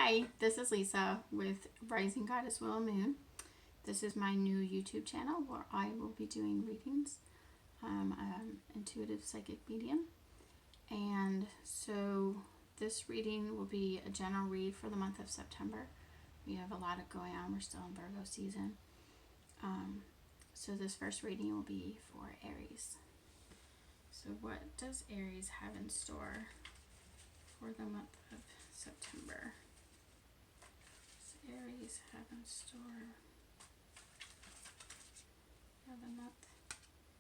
Hi, this is Lisa with Rising Goddess Willow Moon. This is my new YouTube channel where I will be doing readings. I'm an intuitive psychic medium. And so this reading will be a general read for the month of September. We have a lot going on. We're still in Virgo season. So this first reading will be for Aries. So what does Aries have in store for the month of September? Aries have in store for the month of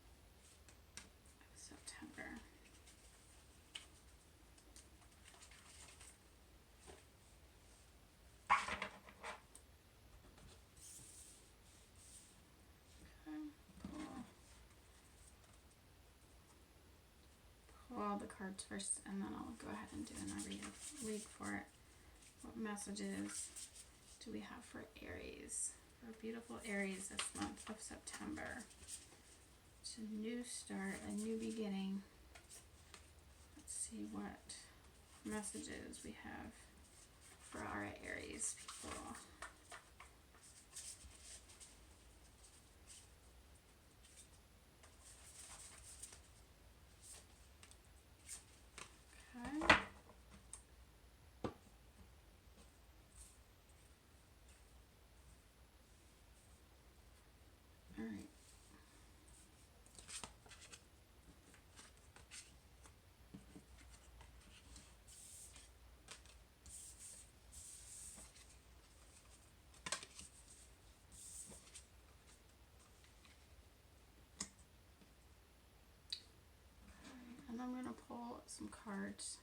September. Okay, pull all the cards first, and then I'll go ahead and do a read for it. What messages do we have for Aries? For beautiful Aries this month of September. It's a new start, a new beginning. Let's see what messages we have for our Aries people. Okay. All right. And I'm going to pull some cards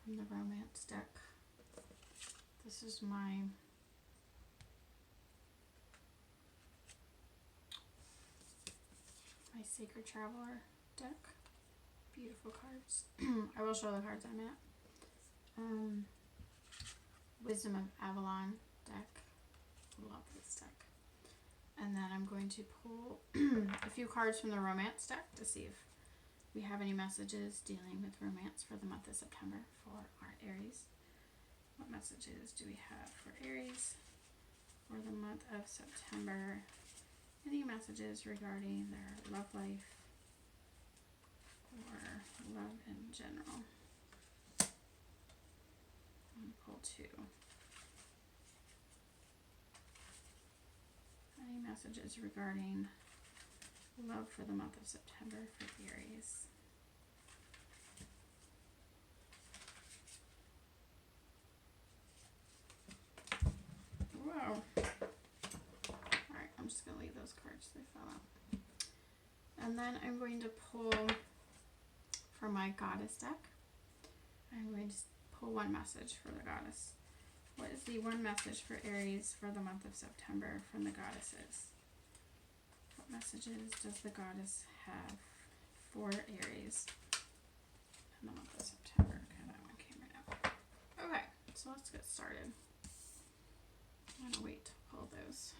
from the romance deck. This is my Sacred Traveler deck. Beautiful cards. I will show the cards I'm at. Wisdom of Avalon deck. Love this deck. And then I'm going to pull a few cards from the romance deck to see if we have any messages dealing with romance for the month of September for our Aries. What messages do we have for Aries for the month of September? Any messages regarding their love life or love in general? And pull two. Any messages regarding love for the month of September for Aries? Whoa. Alright, I'm just going to leave those cards. They fell out. And then I'm going to pull for my Goddess deck. I'm going to pull one message for the Goddess. What is the one message for Aries for the month of September from the Goddesses? What messages does the Goddess have for Aries in the month of September? Okay, that one came right out. Okay, so let's get started. I'm gonna wait to pull those.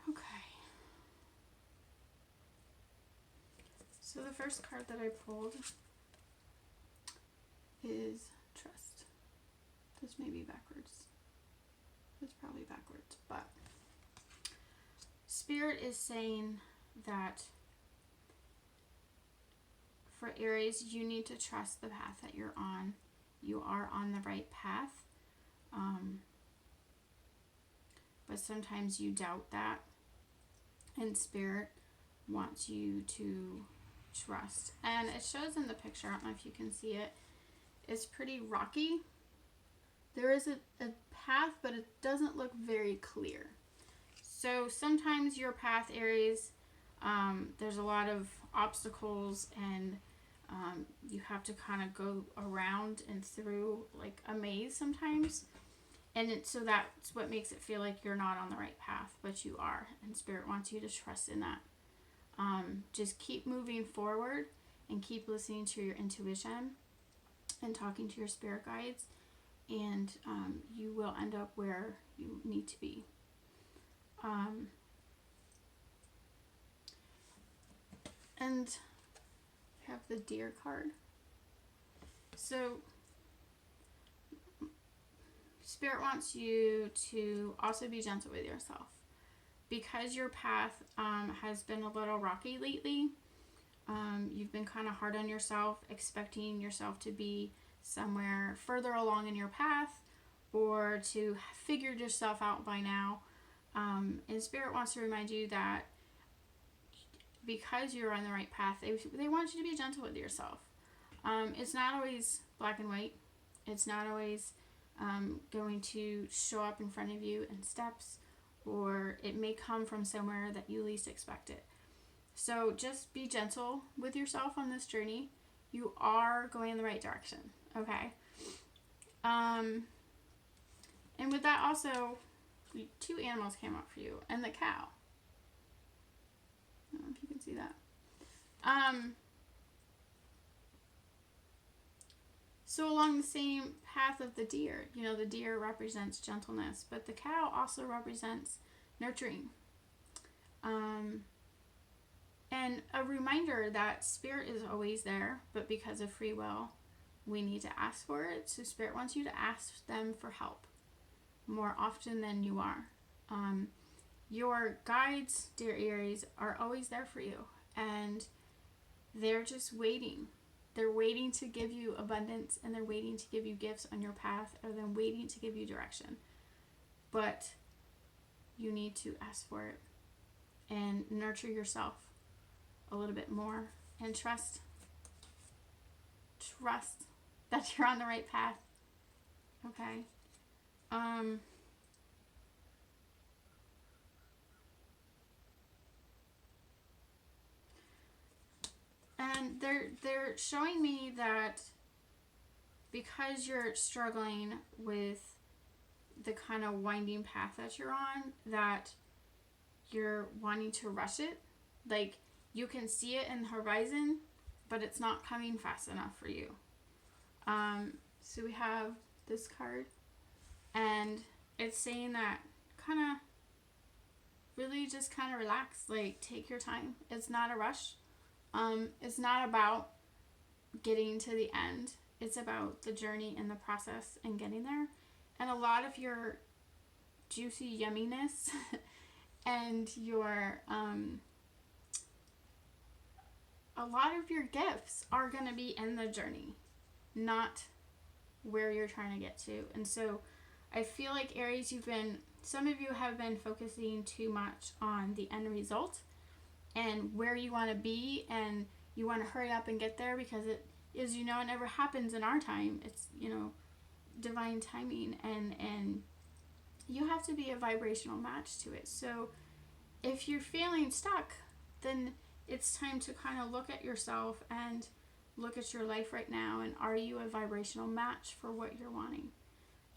Okay. So the first card that I pulled is Trust. This may be backwards. It's probably backwards, but Spirit is saying that for Aries, you need to trust the path that you're on. You are on the right path. But sometimes you doubt that, and Spirit wants you to trust. And it shows in the picture, I don't know if you can see it, it's pretty rocky. There is a path, but it doesn't look very clear. So sometimes your path, Aries, there's a lot of obstacles, and you have to kind of go around and through like a maze sometimes. And so that's what makes it feel like you're not on the right path, but you are. And Spirit wants you to trust in that. Just keep moving forward and keep listening to your intuition and talking to your spirit guides. And you will end up where you need to be. And you have the Deer card. So Spirit wants you to also be gentle with yourself. Because your path has been a little rocky lately, you've been kind of hard on yourself, expecting yourself to be somewhere further along in your path or to figure yourself out by now. And Spirit wants to remind you that because you're on the right path, they want you to be gentle with yourself. It's not always black and white. It's not always going to show up in front of you in steps, or it may come from somewhere that you least expect it. So just be gentle with yourself on this journey. You are going in the right direction, okay? And with that also, 2 animals came up for you, and the cow. I don't know if you can see that. So along the same path of the deer, the deer represents gentleness, but the cow also represents nurturing. And a reminder that Spirit is always there, but because of free will, we need to ask for it. So Spirit wants you to ask them for help more often than you are. Your guides, dear Aries, are always there for you, and they're just waiting. They're waiting to give you abundance, and they're waiting to give you gifts on your path, or they're waiting to give you direction. But you need to ask for it and nurture yourself a little bit more, and trust that you're on the right path. Okay. And they're showing me that because you're struggling with the kind of winding path that you're on, that you're wanting to rush it. Like, you can see it in the horizon, but it's not coming fast enough for you. So we have this card, and it's saying that kind of really just kind of relax, like take your time. It's not a rush. It's not about getting to the end. It's about the journey and the process and getting there. And a lot of your juicy yumminess and your a lot of your gifts are going to be in the journey, not where you're trying to get to. And so I feel like, Aries, some of you have been focusing too much on the end result and where you want to be, and you want to hurry up and get there, because it is, it never happens in our time. It's, divine timing, and you have to be a vibrational match to it. So if you're feeling stuck, then it's time to kind of look at yourself and look at your life right now, and are you a vibrational match for what you're wanting?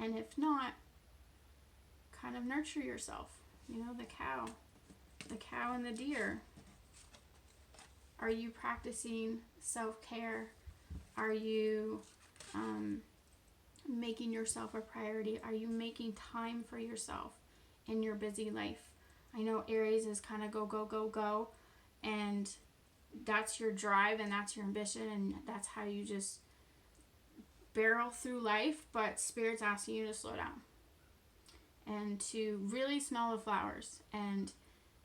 And if not, kind of nurture yourself. The cow and the deer. Are you practicing self-care? Are you making yourself a priority? Are you making time for yourself in your busy life? I know Aries is kind of go, go, go, go, and that's your drive, and that's your ambition, and that's how you just barrel through life. But Spirit's asking you to slow down and to really smell the flowers and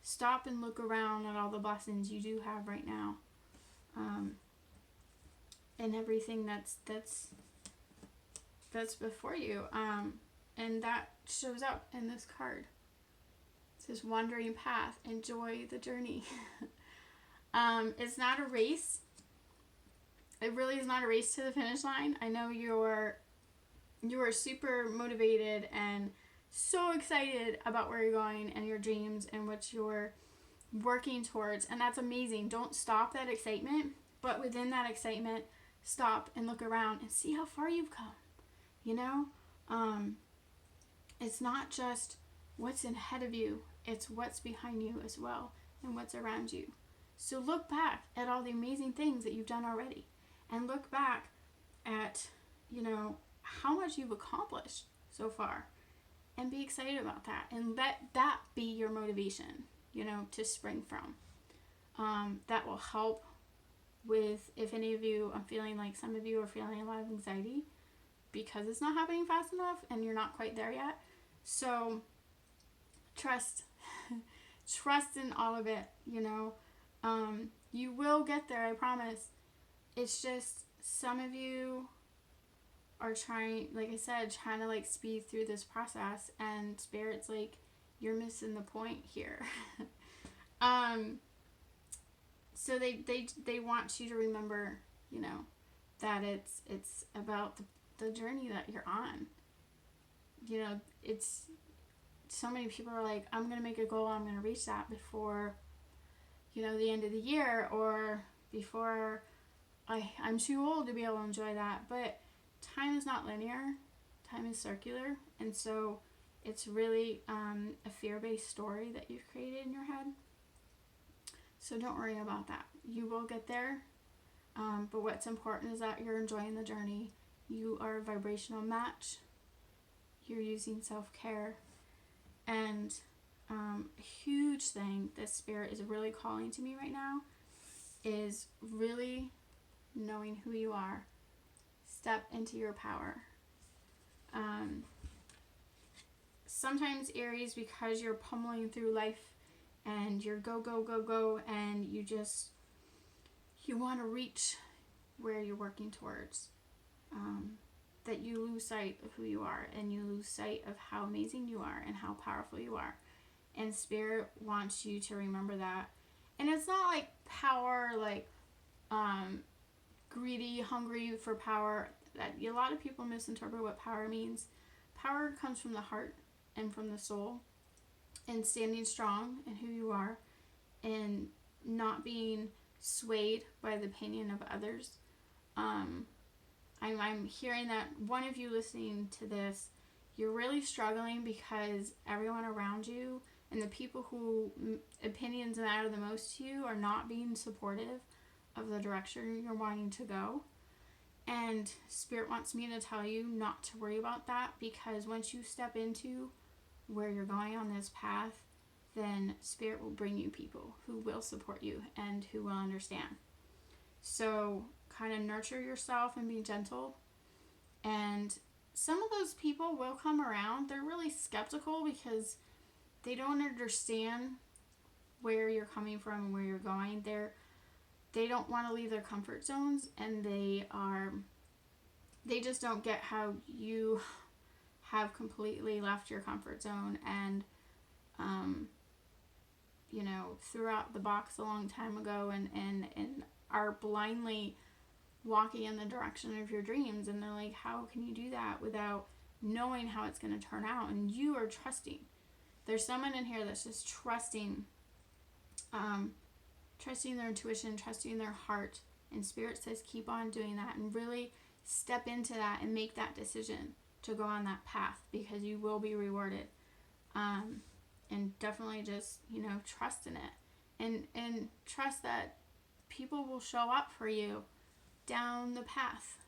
stop and look around at all the blessings you do have right now, and everything that's before you, and that shows up in this card. It says wandering path, enjoy the journey. It's not a race. It really is not a race to the finish line. I know you are super motivated and so excited about where you're going and your dreams and what you're working towards, and that's amazing. Don't stop that excitement, but within that excitement, stop and look around and see how far you've come. It's not just what's ahead of you, it's what's behind you as well, and what's around you. So look back at all the amazing things that you've done already, and look back at how much you've accomplished so far, and be excited about that, and let that be your motivation to spring from. That will help with, if any of you, I'm feeling like some of you are feeling a lot of anxiety, because it's not happening fast enough and you're not quite there yet. So trust. Trust in all of it, you know. You will get there, I promise. It's just some of you are trying, like I said, trying to like speed through this process, and Spirit's like, you're missing the point here. So they want you to remember, you know, that it's about the journey that you're on. You know, it's so many people are like, I'm gonna make a goal, I'm gonna reach that before, you know, the end of the year, or before I'm too old to be able to enjoy that. But time is not linear, time is circular, and so it's really a fear-based story that you've created in your head. So don't worry about that. You will get there, but what's important is that you're enjoying the journey. You are a vibrational match. You're using self-care. And a huge thing that Spirit is really calling to me right now is really knowing who you are. Step into your power. Sometimes, Aries, because you're pummeling through life and you're go, and you want to reach where you're working towards, that you lose sight of who you are, and you lose sight of how amazing you are and how powerful you are. And Spirit wants you to remember that. And it's not like power, like greedy, hungry for power. That a lot of people misinterpret what power means. Power comes from the heart and from the soul, and standing strong in who you are, and not being swayed by the opinion of others. I'm hearing that one of you listening to this, you're really struggling because everyone around you and the people who opinions matter the most to you are not being supportive of the direction you're wanting to go. And Spirit wants me to tell you not to worry about that, because once you step into where you're going on this path, then Spirit will bring you people who will support you and who will understand. So kind of nurture yourself and be gentle. And some of those people will come around. They're really skeptical because they don't understand where you're coming from and where you're going. They don't want to leave their comfort zones, and they just don't get how you have completely left your comfort zone and you know, threw out the box a long time ago, and are blindly walking in the direction of your dreams. And they're like, how can you do that without knowing how it's going to turn out? And you are trusting. There's someone in here that's just trusting their intuition, trusting their heart. And Spirit says keep on doing that, and really step into that and make that decision to go on that path, because you will be rewarded. And definitely just, you know, trust in it, and trust that people will show up for you down the path.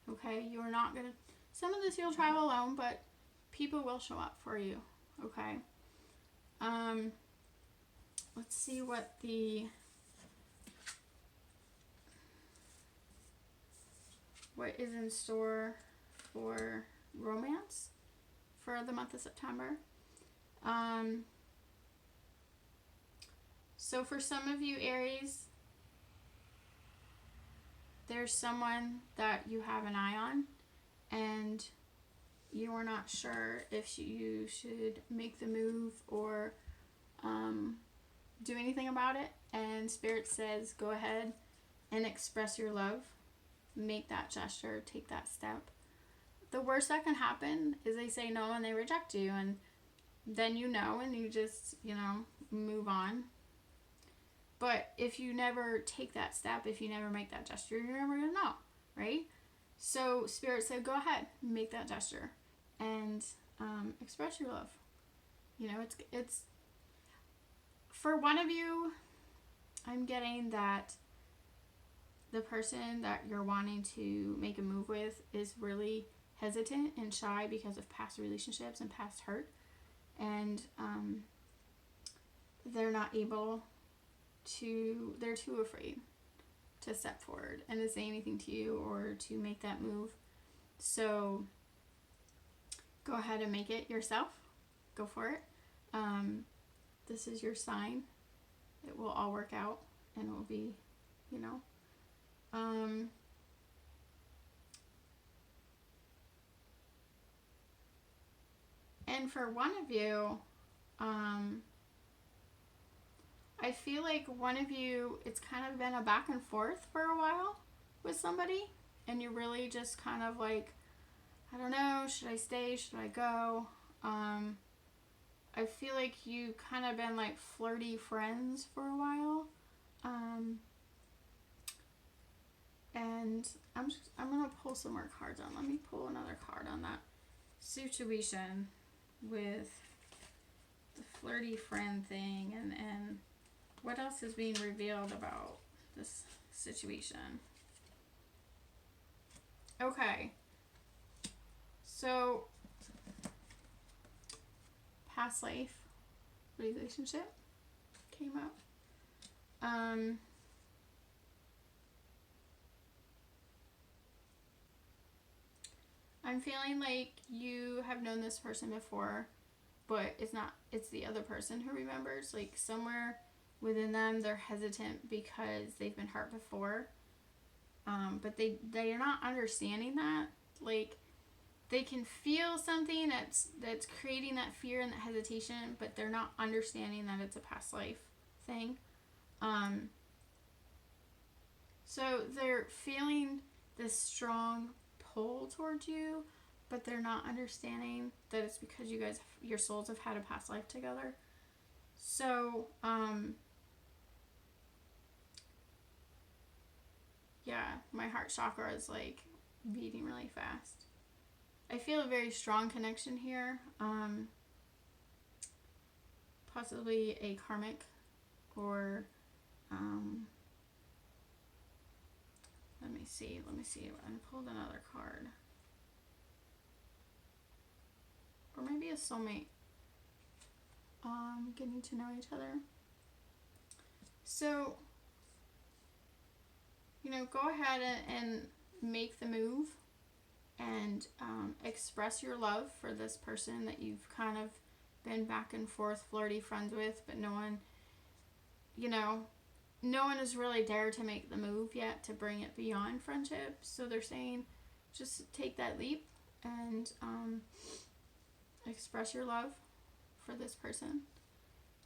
Okay, you're not gonna, some of this you'll travel alone, but people will show up for you. Okay. Let's see what is in store for romance for the month of September. So for some of you, Aries, there's someone that you have an eye on, and you are not sure if you should make the move or do anything about it. And Spirit says go ahead and express your love. Make that gesture, take that step. The worst that can happen is they say no and they reject you, and then you know, and you just, you know, move on. But if you never take that step, if you never make that gesture, you're never going to know, right? So Spirit said, go ahead, make that gesture, and express your love. You know, it's for one of you, I'm getting that the person that you're wanting to make a move with is really hesitant and shy because of past relationships and past hurt. And they're not able to, they're too afraid to step forward and to say anything to you or to make that move. So go ahead and make it yourself. Go for it. This is your sign. It will all work out and it will be, you know. And for one of you, I feel like one of you, it's kind of been a back and forth for a while with somebody, and you're really just kind of like, I don't know, should I stay, should I go? I feel like you kind of been like flirty friends for a while. And I'm gonna pull some more cards on. Let me pull another card on that situation with the flirty friend thing, and what else is being revealed about this situation. Okay, so past life relationship came up. I'm feeling like you have known this person before, but it's the other person who remembers. Like somewhere within them, they're hesitant because they've been hurt before. But they are not understanding that. Like they can feel something that's creating that fear and that hesitation, but they're not understanding that it's a past life thing. So they're feeling this strong pull towards you, but they're not understanding that it's because you guys, your souls have had a past life together. So, yeah, my heart chakra is like beating really fast. I feel a very strong connection here. Possibly a karmic or, let me see. I pulled another card. Or maybe a soulmate. Getting to know each other. So, go ahead and make the move and express your love for this person that you've kind of been back and forth flirty friends with, but no one has really dared to make the move yet to bring it beyond friendship. So they're saying just take that leap and express your love for this person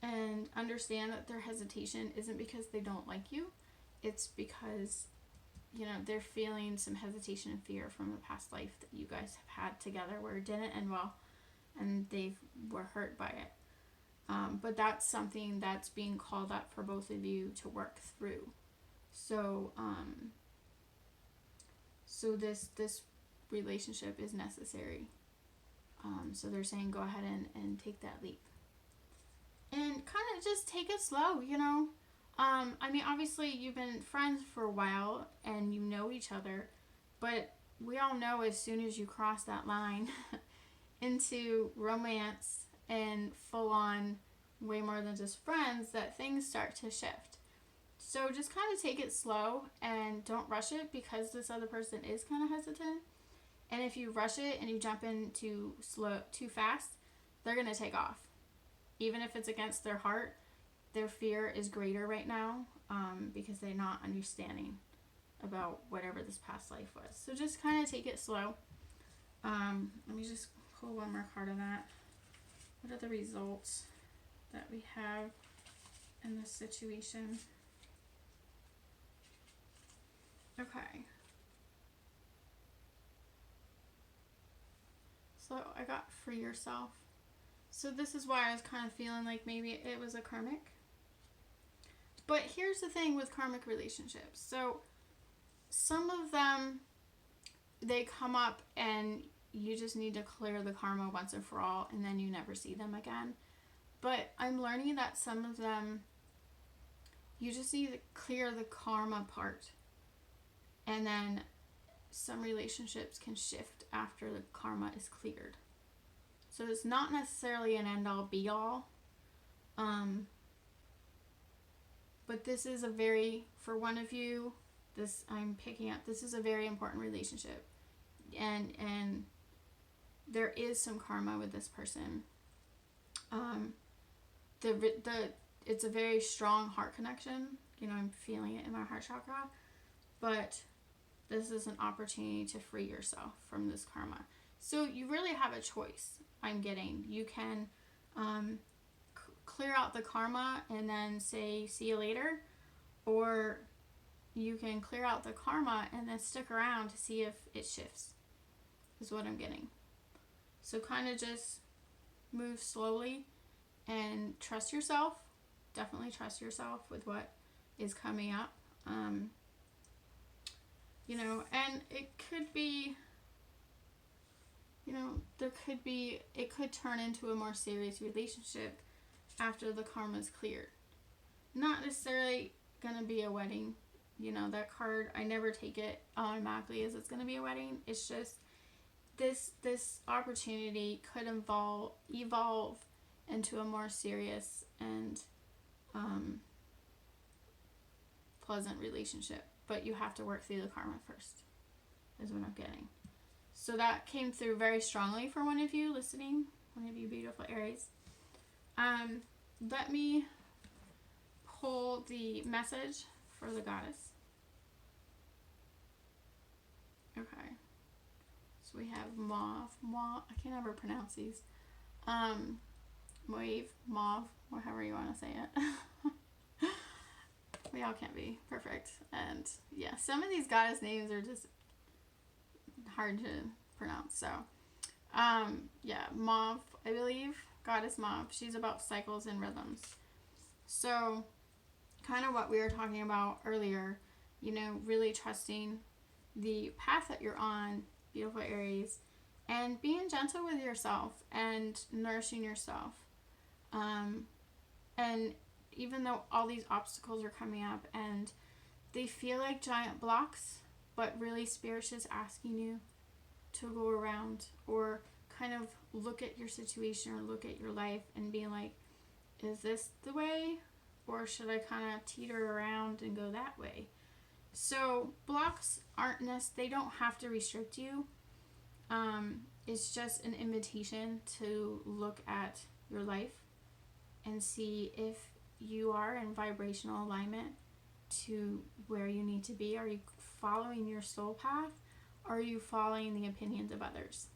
and understand that their hesitation isn't because they don't like you. It's because they're feeling some hesitation and fear from the past life that you guys have had together where it didn't end well and they were hurt by it. But that's something that's being called up for both of you to work through. So, this relationship is necessary. So they're saying go ahead and take that leap. And kind of just take it slow, obviously you've been friends for a while and you know each other, but we all know as soon as you cross that line into romance and full on way more than just friends, that things start to shift. So just kind of take it slow and don't rush it because this other person is kind of hesitant. And if you rush it and you jump in too fast, they're going to take off. Even if it's against their heart, their fear is greater right now because they're not understanding about whatever this past life was. So just kind of take it slow. Let me just pull one more card on that. What are the results that we have in this situation? Okay. So I got free yourself. So this is why I was kind of feeling like maybe it was a karmic. But here's the thing with karmic relationships. So some of them, they come up and you just need to clear the karma once and for all, and then you never see them again. But I'm learning that some of them, you just need to clear the karma part. And then some relationships can shift after the karma is cleared. So it's not necessarily an end-all be-all. But this is for one of you, I'm picking up, this is a very important relationship. and there is some karma with this person. It's a very strong heart connection. I'm feeling it in my heart chakra, but this is an opportunity to free yourself from this karma. So you really have a choice. I'm getting, you can clear out the karma and then say see you later, or you can clear out the karma and then stick around to see if it shifts, is what I'm getting. So kind of just move slowly and trust yourself. Definitely trust yourself with what is coming up. And it could be, it could turn into a more serious relationship after the karma's cleared. Not necessarily gonna be a wedding. That card, I never take it automatically as it's gonna be a wedding. It's just this opportunity could evolve into a more serious and pleasant relationship. But you have to work through the karma first, is what I'm getting. So that came through very strongly for one of you listening, one of you beautiful Aries. Let me pull the message for the goddess. Okay. So we have mauve, I can't ever pronounce these. Mauve, or however you want to say it. We all can't be perfect. And yeah, some of these goddess names are just hard to pronounce. So, Mauve, I believe, goddess Mauve. She's about cycles and rhythms. So, kind of what we were talking about earlier, really trusting the path that you're on, beautiful Aries, and being gentle with yourself and nourishing yourself. And even though all these obstacles are coming up and they feel like giant blocks, but really Spirit's just asking you to go around or kind of look at your situation or look at your life and being like, is this the way? Or should I kind of teeter around and go that way? So blocks they don't have to restrict you. It's just an invitation to look at your life and see if you are in vibrational alignment to where you need to be. Are you following your soul path? Or are you following the opinions of others?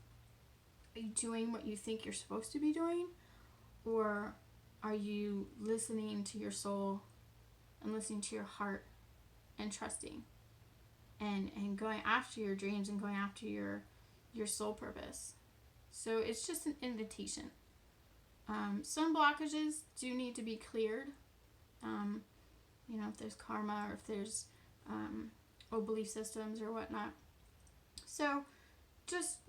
Are you doing what you think you're supposed to be doing? Or are you listening to your soul and listening to your heart and trusting and going after your dreams and going after your soul purpose? So it's just an invitation. Some blockages do need to be cleared. If there's karma or if there's belief systems or whatnot. So just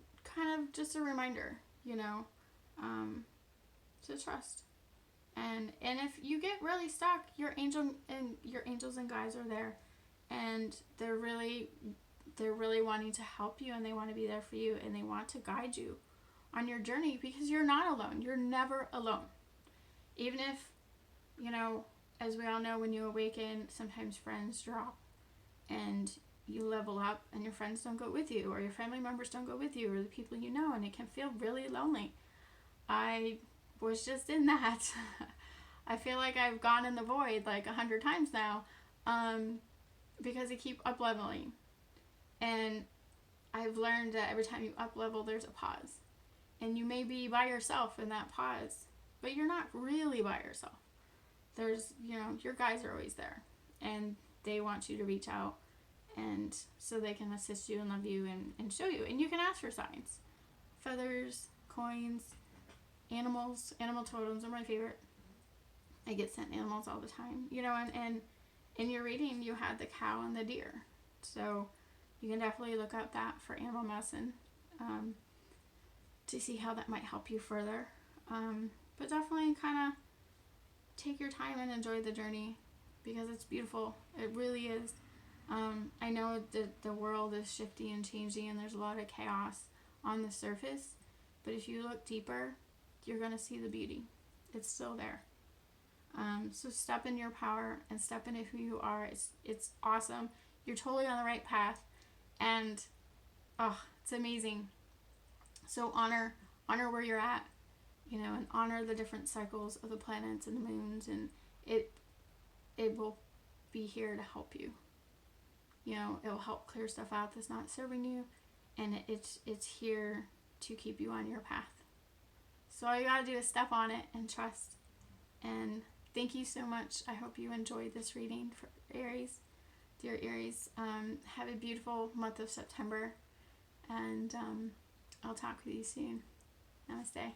a reminder, to trust. And if you get really stuck, your angels and guides are there, and they're really wanting to help you, and they want to be there for you, and they want to guide you on your journey, because you're not alone. You're never alone. Even if, as we all know, when you awaken, sometimes friends drop and you level up and your friends don't go with you, or your family members don't go with you, or the people you know, and it can feel really lonely. I was just in that. I feel like I've gone in the void like 100 times now, because I keep up leveling. And I've learned that every time you up level, there's a pause. And you may be by yourself in that pause, but you're not really by yourself. There's, your guides are always there, and they want you to reach out, and so they can assist you and love you and show you. And you can ask for signs. Feathers, coins, animals, animal totems are my favorite. I get sent animals all the time, and in your reading, you had the cow and the deer. So you can definitely look up that for animal medicine, to see how that might help you further. But definitely kind of take your time and enjoy the journey, because it's beautiful. It really is. I know that the world is shifting and changing, and there's a lot of chaos on the surface, but if you look deeper, you're going to see the beauty. It's still there. So step in your power and step into who you are. It's awesome. You're totally on the right path, and It's amazing. So honor where you're at, you know, and honor the different cycles of the planets and the moons, and it will be here to help you. You know, it will help clear stuff out that's not serving you, and it's here to keep you on your path. So all you gotta do is step on it and trust. And thank you so much. I hope you enjoyed this reading for Aries. Dear Aries, have a beautiful month of September, and I'll talk with you soon. Namaste.